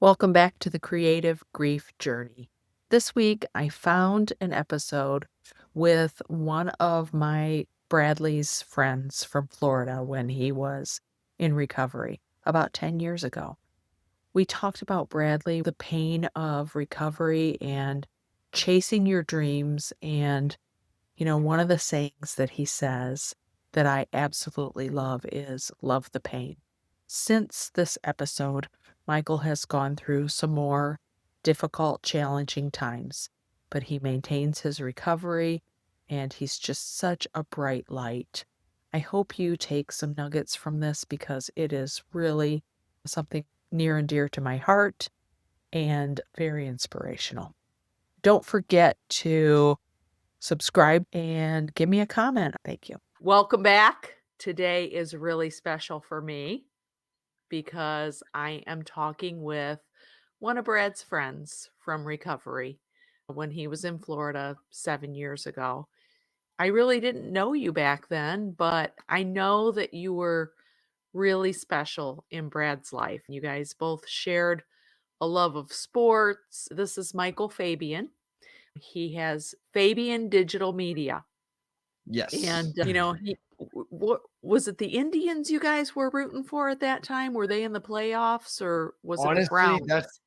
Welcome back to the Creative Grief Journey. This week, I found an episode with one of my Bradley's friends from Florida when he was in recovery about 10 years ago. We talked about Bradley, the pain of recovery and chasing your dreams. And, one of the sayings that he says that I absolutely love is love the pain. Since this episode, Michael has gone through some more difficult, challenging times, but he maintains his recovery and he's just such a bright light. I hope you take some nuggets from this because it is really something near and dear to my heart and very inspirational. Don't forget to subscribe and give me a comment. Thank you. Welcome back. Today is really special for me because I am talking with one of Brad's friends from recovery when he was in Florida 7 years ago. I really didn't know you back then, but I know that you were really special in Brad's life. You guys both shared a love of sports. This is Michael Fabian. He has Fabian Digital Media. Yes. And, what was it the Indians you guys were rooting for at that time? Were they in the playoffs or was it the Honestly, Browns?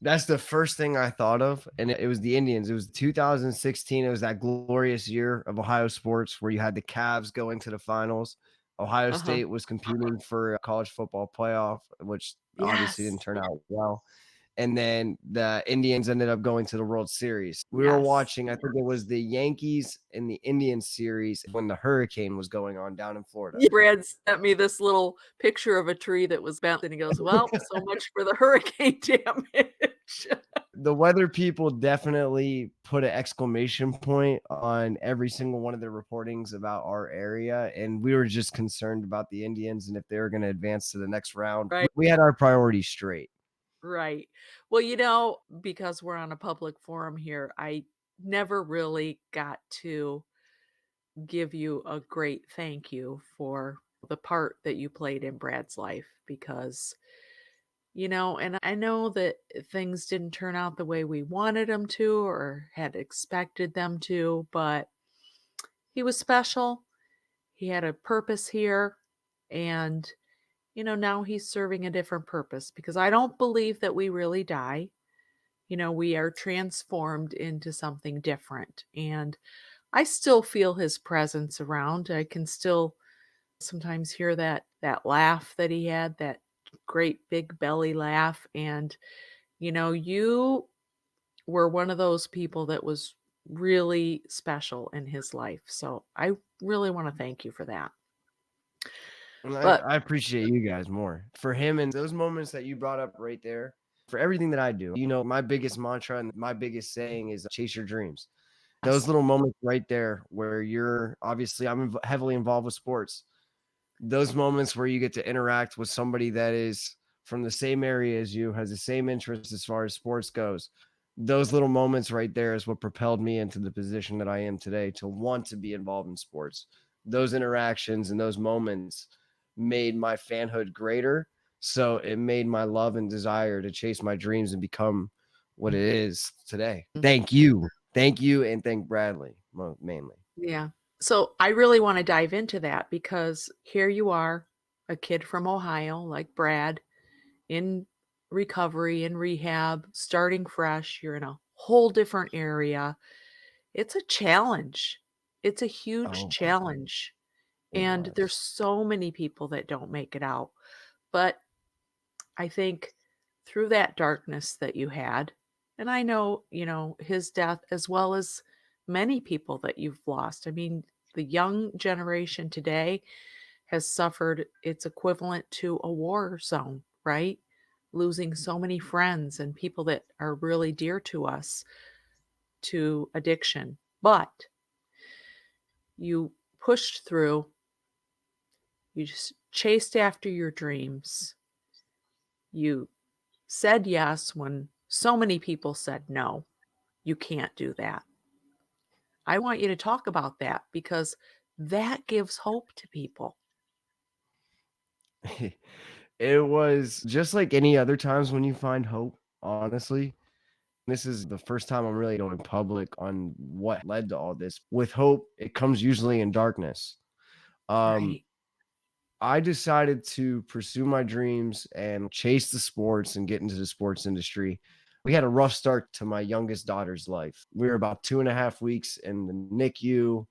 that's the first thing I thought of, and it was the Indians. It was 2016. It was that glorious year of Ohio sports where you had the Cavs going to the finals. Ohio Uh-huh. State was competing for a college football playoff, which obviously Yes. didn't turn out well. And then the Indians ended up going to the World Series. We were Yes. watching, I think it was the Yankees and the Indians series when the hurricane was going on down in Florida. Yeah, Brad sent me this little picture of a tree that was bent, and he goes, "Well, so much for the hurricane damage." The weather people definitely put an exclamation point on every single one of their reportings about our area, and we were just concerned about the Indians and if they were going to advance to the next round. Right, We had our priorities straight. right. Well, because we're on a public forum here, I never really got to give you a great thank you for the part that you played in Brad's life because, and I know that things didn't turn out the way we wanted them to or had expected them to, but he was special. He had a purpose here. And, now he's serving a different purpose because I don't believe that we really die. We are transformed into something different. And I still feel his presence around. I can still sometimes hear that laugh that he had, that great big belly laugh. And, you were one of those people that was really special in his life. So I really want to thank you for that. And But I appreciate you guys more for him and those moments that you brought up right there. For everything that I do, my biggest mantra and my biggest saying is chase your dreams. Those yes, little moments right there where you're obviously, heavily involved with sports. Those moments where you get to interact with somebody that is from the same area as you, has the same interest as far as sports goes. Those little moments right there is what propelled me into the position that I am today to want to be involved in sports. Those interactions and those moments made my fanhood greater. So it made my love and desire to chase my dreams and become what it is today. mm, Thank you. Thank you. And thank Bradley mainly. yeah. So I really want to dive into that because here you are, a kid from Ohio, like Brad, in recovery, in rehab, starting fresh. You're in a whole different area. It's a challenge. It's a huge Oh, challenge. it And was. there's so many people that don't make it out. But I think through that darkness that you had, and I know, his death as well as many people that you've lost. I mean, the young generation today has suffered its equivalent to a war zone, right? Losing so many friends and people that are really dear to us to addiction. But you pushed through, you just chased after your dreams. You said yes when so many people said no. You can't do that. I want you to talk about that because that gives hope to people. It was just like any other times when you find hope, honestly. This is the first time I'm really going public on what led to all this. With hope, it comes usually in darkness. Um, Right. I decided to pursue my dreams and chase the sports and get into the sports industry. We had a rough start to my youngest daughter's life. We were about 2.5 weeks in the NICU,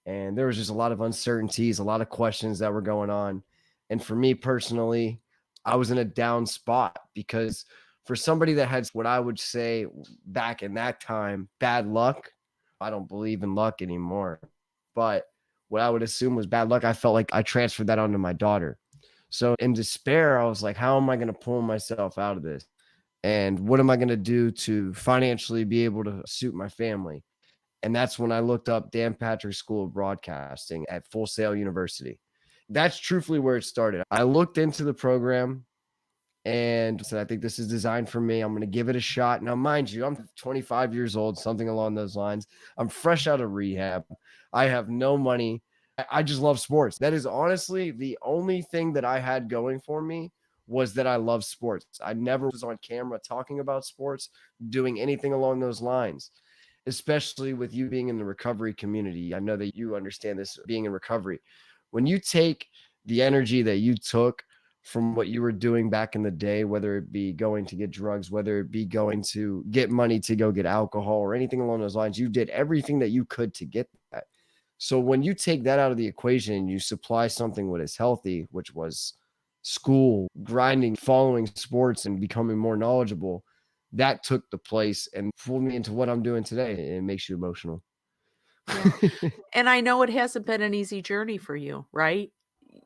and there was just a lot of uncertainties, a lot of questions that were going on. And for me personally, I was in a down spot because for somebody that had what I would say back in that time, bad luck, I don't believe in luck anymore. But what I would assume was bad luck, I felt like I transferred that onto my daughter. So in despair, I was like, how am I going to pull myself out of this? And what am I going to do to financially be able to suit my family? And that's when I looked up Dan Patrick School of Broadcasting at Full Sail University. That's truthfully where it started. I looked into the program and said, I think this is designed for me. I'm going to give it a shot. Now, mind you, I'm 25 years old, something along those lines. I'm fresh out of rehab. I have no money. I just love sports. That is honestly the only thing that I had going for me was that I love sports. I never was on camera talking about sports, doing anything along those lines, especially with you being in the recovery community. I know that you understand this being in recovery. When you take the energy that you took from what you were doing back in the day, whether it be going to get drugs, whether it be going to get money to go get alcohol or anything along those lines, you did everything that you could to get that. So when you take that out of the equation and you supply something what is healthy, which was school, grinding, following sports, and becoming more knowledgeable, that took the place and pulled me into what I'm doing today. It makes you emotional. Yeah. And I know it hasn't been an easy journey for you, right?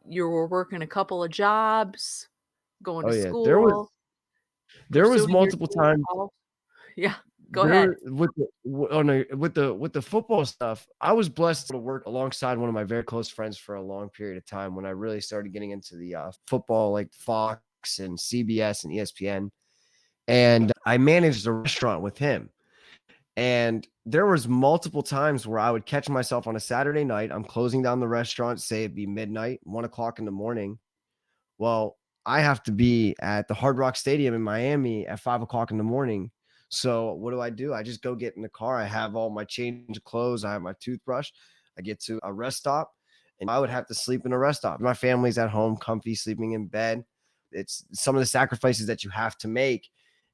You were working a couple of jobs, going Oh to yeah, there was school, there was pursuing your multiple dreams. times Yeah, go ahead. there with the on a, with the football stuff. I was blessed to work alongside one of my very close friends for a long period of time when I really started getting into the football, like Fox and CBS and ESPN. And I managed a restaurant with him. And there was multiple times where I would catch myself on a Saturday night. I'm closing down the restaurant, say it'd be midnight, 1 o'clock in the morning. Well, I have to be at the Hard Rock Stadium in Miami at 5 o'clock in the morning. So what do? I just go get in the car. I have all my change of clothes. I have my toothbrush. I get to a rest stop, and I would have to sleep in a rest stop. My family's at home, comfy, sleeping in bed. It's some of the sacrifices that you have to make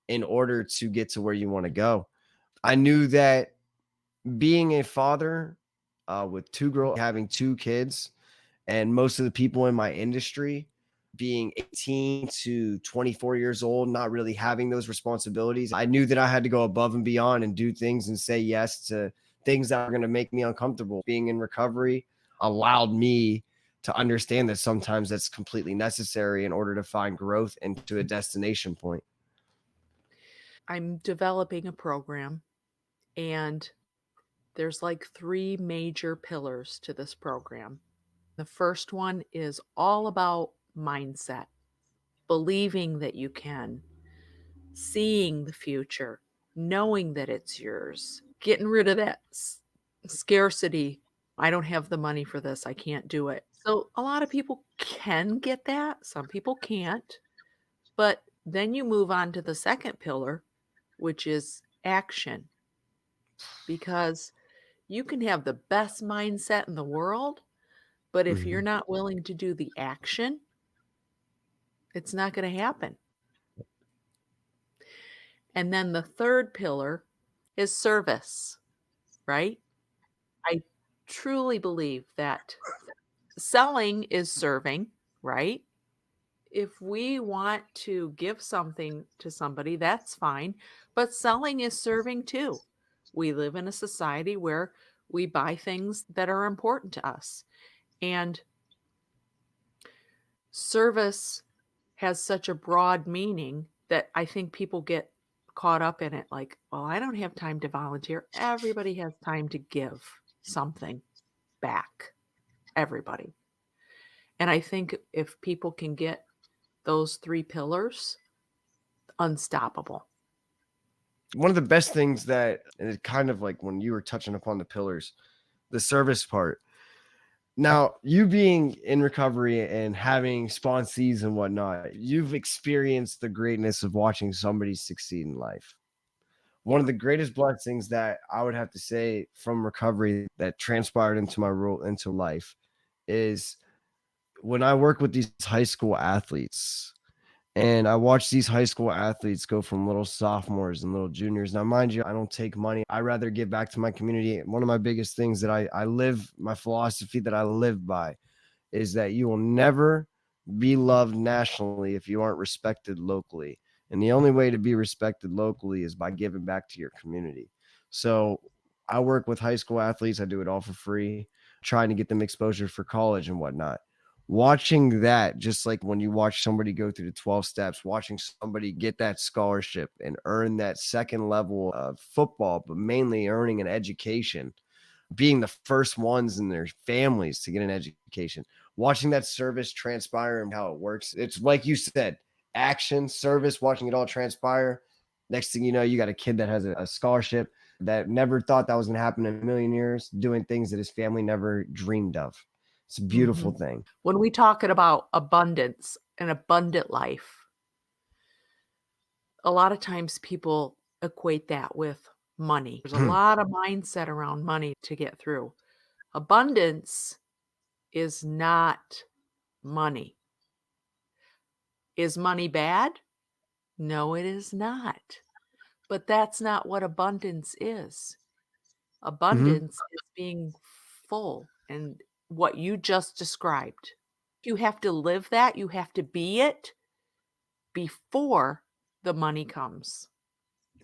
in order to get to where you want to go. I knew that being a father with two girls, having two kids, and most of the people in my industry being 18 to 24 years old, not really having those responsibilities, I knew that I had to go above and beyond and do things and say yes to things that are going to make me uncomfortable. Being in recovery allowed me to understand that sometimes that's completely necessary in order to find growth and to a destination point. I'm developing a program, and there's like 3 major pillars to this program. The first one is all about mindset, believing that you can, seeing the future, knowing that it's yours, getting rid of that scarcity. I don't have the money for this. I can't do it. So, a lot of people can get that, some people can't. But then you move on to the second pillar, which is action, because you can have the best mindset in the world, but if you're Mhm. not willing to do the action, it's not going to happen. And then the third pillar is service, right? I truly believe that selling is serving, right? If we want to give something to somebody, that's fine, but selling is serving too. We live in a society where we buy things that are important to us. And service has such a broad meaning that I think people get caught up in it like, well, I don't have time to volunteer. Everybody has time to give something back. Everybody. And I think if people can get those 3 pillars, unstoppable. One of the best things that, and it's kind of like when you were touching upon the pillars, the service part. Now, you being in recovery and having sponsees and whatnot, you've experienced the greatness of watching somebody succeed in life. One of the greatest blessings that I would have to say from recovery that transpired into my role into life is when I work with these high school athletes and I watch these high school athletes go from little sophomores and little juniors. Now, mind you, I don't take money. I rather give back to my community. One of my biggest things that I live, my philosophy that I live by is that you will never be loved nationally if you aren't respected locally. And the only way to be respected locally is by giving back to your community. So I work with high school athletes. I do it all for free, trying to get them exposure for college and whatnot. Watching that, just like when you watch somebody go through the 12 steps, watching somebody get that scholarship and earn that second level of football, but mainly earning an education, being the first ones in their families to get an education, watching that service transpire and how it works. It's like you said, action, service, watching it all transpire. Next thing you know, you got a kid that has a scholarship that never thought that was going to happen in a million years, doing things that his family never dreamed of. It's a beautiful Mhm. thing. When we talking about abundance, an abundant life, a lot of times people equate that with money. There's a lot of mindset around money to get through. Abundance is not money. Is money bad? No, it is not. But that's not what abundance is. Mhm. Abundance is being full and what you just described. You have to live that, you have to be it before the money comes.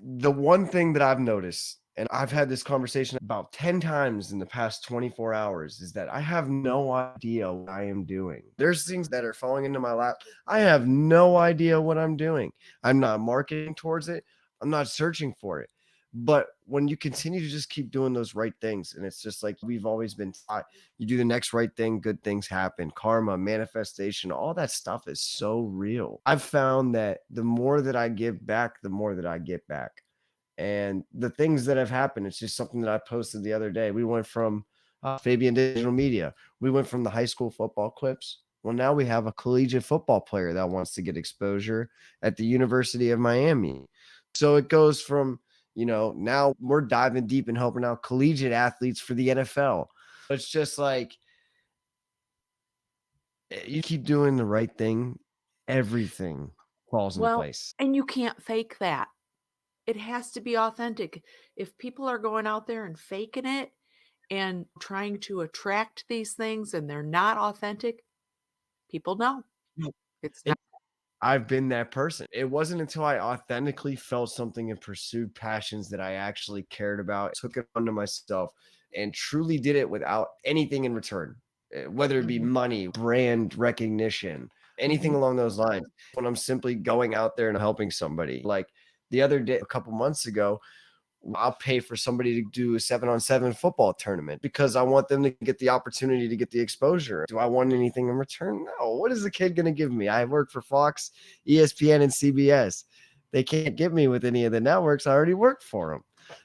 The one thing that I've noticed, and I've had this conversation about 10 times in the past 24 hours, is that I have no idea what I am doing. There's things that are falling into my lap. I have no idea what I'm doing. I'm not marketing towards it. I'm not searching for it. But when you continue to just keep doing those right things, and it's just like we've always been taught, you do the next right thing, good things happen. Karma, manifestation, all that stuff is so real. I've found that the more that I give back, the more that I get back. And the things that have happened, it's just something that I posted the other day. We went from Fabian Digital Media. We went from the high school football clips. Well, now we have a collegiate football player that wants to get exposure at the University of Miami. So it goes from, now we're diving deep and helping out collegiate athletes for the NFL. It's just like you keep doing the right thing, everything falls into Well, place. and you can't fake that. It has to be authentic. If people are going out there and faking it and trying to attract these things and they're not authentic, people know. It's not. I've been that person. It wasn't until I authentically felt something and pursued passions that I actually cared about, took it onto myself, and truly did it without anything in return, whether it be Mhm, money, brand recognition, anything mhm. along those lines. When I'm simply going out there and helping somebody, like the other day, a couple months ago, I'll pay for somebody to do a 7-on-7 football tournament because I want them to get the opportunity to get the exposure. Do I want anything in return? No. What is the kid going to give me? I work for Fox, ESPN, and CBS. They can't get me with any of the networks. I already work for them.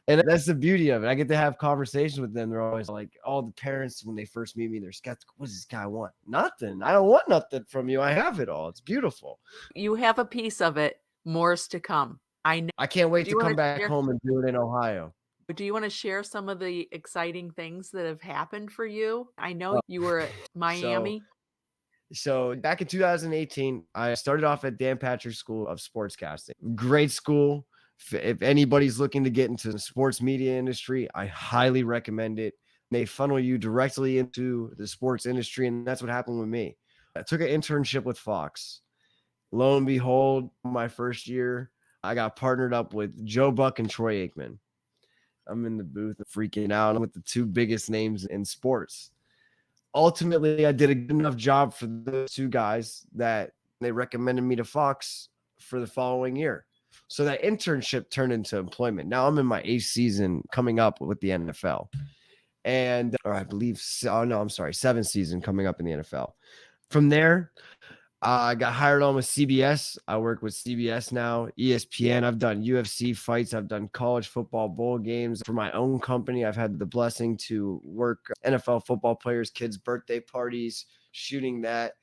And that's the beauty of it. I get to have conversations with them. They're always like, all the parents, when they first meet me, they're skeptical. What does this guy want? Nothing. I don't want nothing from you. I have it all. It's beautiful. You have a piece of it, more's to come. I know. I can't wait Do to you wanna come back share home and do it in Ohio. some of the exciting things that have happened for you? I know Uh, you were at So Miami. So back in 2018, I started off at Dan Patrick School of Sportscasting. Great school. If anybody's looking to get into the sports media industry, I highly recommend it. They funnel you directly into the sports industry, and that's what happened with me. I took an internship with Fox. Lo and behold, my first year, I got partnered up with Joe Buck and Troy Aikman. I'm in the booth freaking out with the two biggest names in sports. Ultimately, I did a good enough job for those two guys that they recommended me to Fox for the following year. So that internship turned into employment. Now I'm in my eighth season coming up with the NFL. And, or I believe, oh no, I'm sorry, seventh season coming up in the NFL. From there, I got hired on with CBS. I work with CBS now, ESPN. I've done UFC fights. I've done college football bowl games for my own company. I've had the blessing to work NFL football players' kids' birthday parties, shooting that.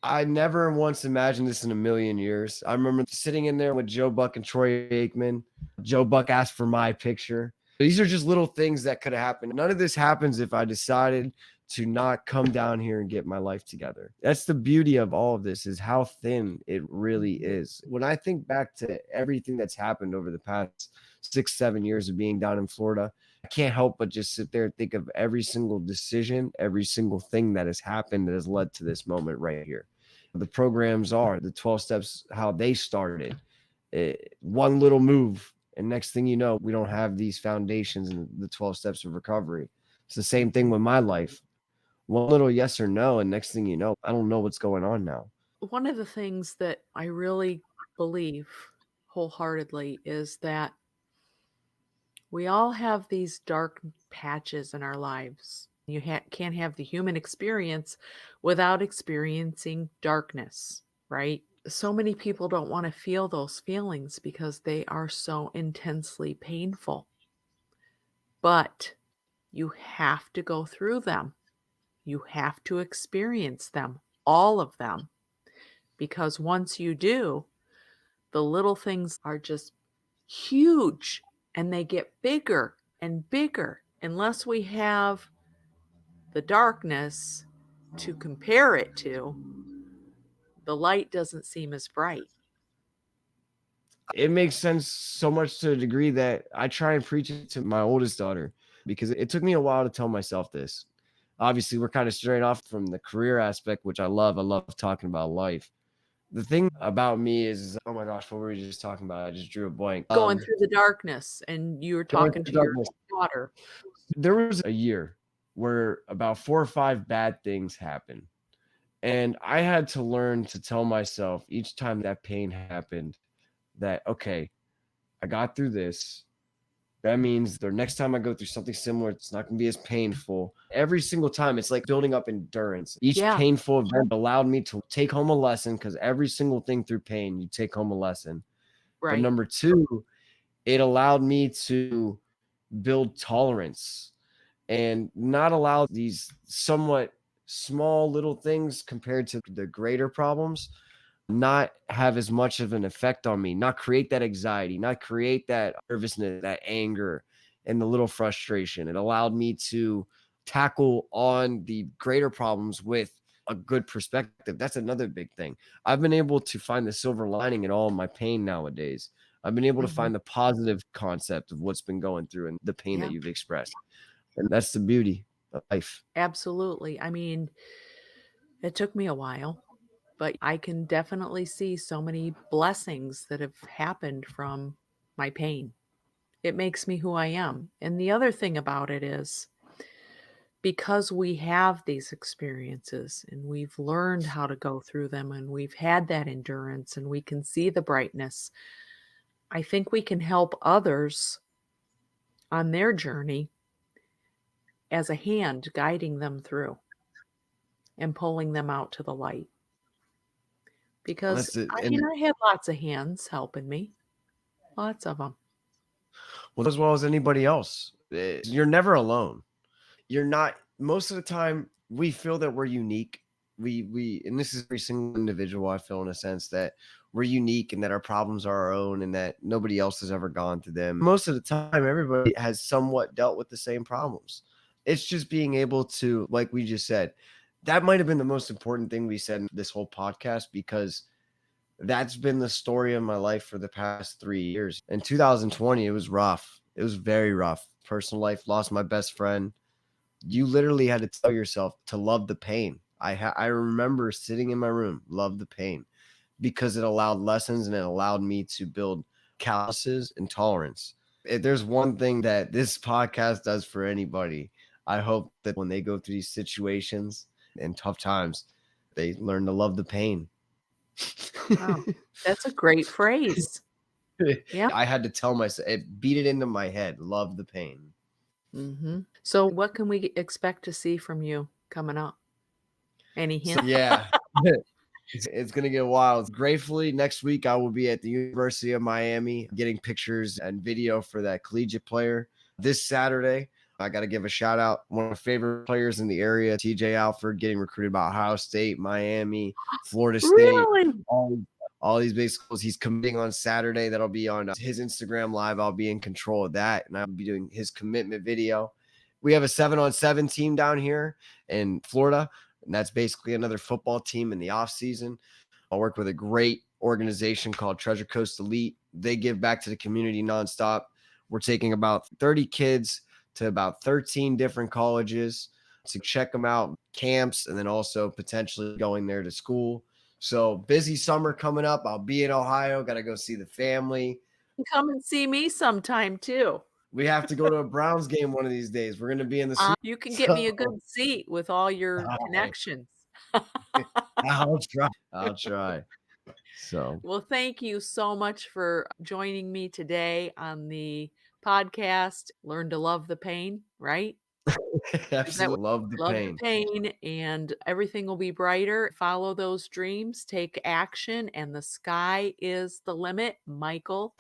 I never once imagined this in a million years. I remember sitting in there with Joe Buck and Troy Aikman. Joe Buck asked for my picture. These are just little things that could have happened. None of this happens if I decided to not come down here and get my life together. That's the beauty of all of this, is how thin it really is. When I think back to everything that's happened over the past 6, 7 years of being down in Florida, I can't help but just sit there and think of every single decision, every single thing that has happened that has led to this moment right here. The programs are the 12 steps, how they started. One little move, and next thing you know, we don't have these foundations and the 12 steps of recovery. It's the same thing with my life. One little yes or no, and next thing you know, I don't know what's going on now. One of the things that I really believe wholeheartedly is that we all have these dark patches in our lives. You can't have the human experience without experiencing darkness, right? So many people don't want to feel those feelings because they are so intensely painful. But you have to go through them. You have to experience them, all of them, because once you do, the little things are just huge and they get bigger and bigger unless we have the darkness to compare it to. The light doesn't seem as bright. It makes sense so much to a degree that I try and preach it to my oldest daughter, because it took me a while to tell myself this. Obviously, we're kind of straight off from the career aspect, which I love. I love talking about life. The thing about me is, oh my gosh, what were we just talking about? I just drew a blank. Going through the darkness and you were Going talking through to your darkness. daughter. There was a year where about 4 or 5 bad things happened. And I had to learn to tell myself each time that pain happened that, okay, I got through this. That means the next time I go through something similar, it's not going to be as painful. Every single time, it's like building up endurance. Each Yeah, painful event allowed me to take home a lesson, because every single thing through pain, you take home a lesson. But right. number two, it allowed me to build tolerance and not allow these somewhat small little things compared to the greater problems not have as much of an effect on me, not create that anxiety, not create that nervousness, that anger, and the little frustration. It allowed me to tackle on the greater problems with a good perspective. That's another big thing. I've been able to find the silver lining in all of my pain nowadays. I've been able to Mhm. find the positive concept of what's been going through and the pain that Yeah, you've expressed. And that's the beauty of life. absolutely. I mean, it took me a while, but I can definitely see so many blessings that have happened from my pain. It makes me who I am. And the other thing about it is because we have these experiences and we've learned how to go through them and we've had that endurance and we can see the brightness, I think we can help others on their journey as a hand guiding them through and pulling them out to the light. Because That's it. I mean, And I had lots of hands helping me, lots of them. well, as well as anybody else, you're never alone. You're not, most of the time we feel that we're unique. We and this is every single individual, I feel, in a sense that we're unique and that our problems are our own and that nobody else has ever gone through them. Most of the time, everybody has somewhat dealt with the same problems. It's just being able to, like we just said, that might have been the most important thing we said in this whole podcast, because that's been the story of my life for the past 3 years. In 2020, it was rough. It was very rough. Personal life, lost my best friend. You literally had to tell yourself to love the pain. I remember sitting in my room, love the pain, because it allowed lessons and it allowed me to build calluses and tolerance. If there's one thing that this podcast does for anybody, I hope that when they go through these situations and tough times, they learn to love the pain. Wow, that's a great phrase. Yeah. I had to tell myself, it beat it into my head, love the pain. So what can we expect to see from you coming up? Any So hint? yeah. It's going to get wild. Gratefully, next week I will be at the University of Miami getting pictures and video for that collegiate player. This Saturday, I got to give a shout out. One of my favorite players in the area, TJ Alford, getting recruited by Ohio State, Miami, Florida State, Really? all, all these big schools. He's committing on Saturday. That'll be on his Instagram live. I'll be in control of that, and I'll be doing his commitment video. We have a 7-on-7 team down here in Florida, and that's basically another football team in the off season. I work with a great organization called Treasure Coast Elite. They give back to the community nonstop. We're taking about 30 kids to about 13 different colleges to check them out, camps, and then also potentially going there to school. So busy summer coming up. I'll be in Ohio. Got to go see the family. Come and see me sometime too. We have to go to a Browns game one of these days. We're going to be in the Super You can get me a Bowl. good seat with all your So connections. I'll try. I'll try. So Well, thank you so much for joining me today on the podcast, Learn to Love the Pain, right? Is that what absolutely love the love the pain. pain and everything will be brighter. Follow those dreams, take action, and the sky is the limit. Michael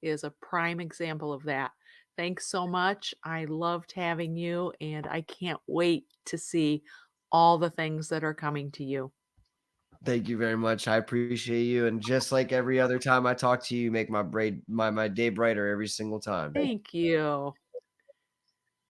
is a prime example of that. Thanks so much. I loved having you, and I can't wait to see all the things that are coming to you. Thank you very much. I appreciate you. And just like every other time I talk to you, you make my day brighter every single time. Thank you.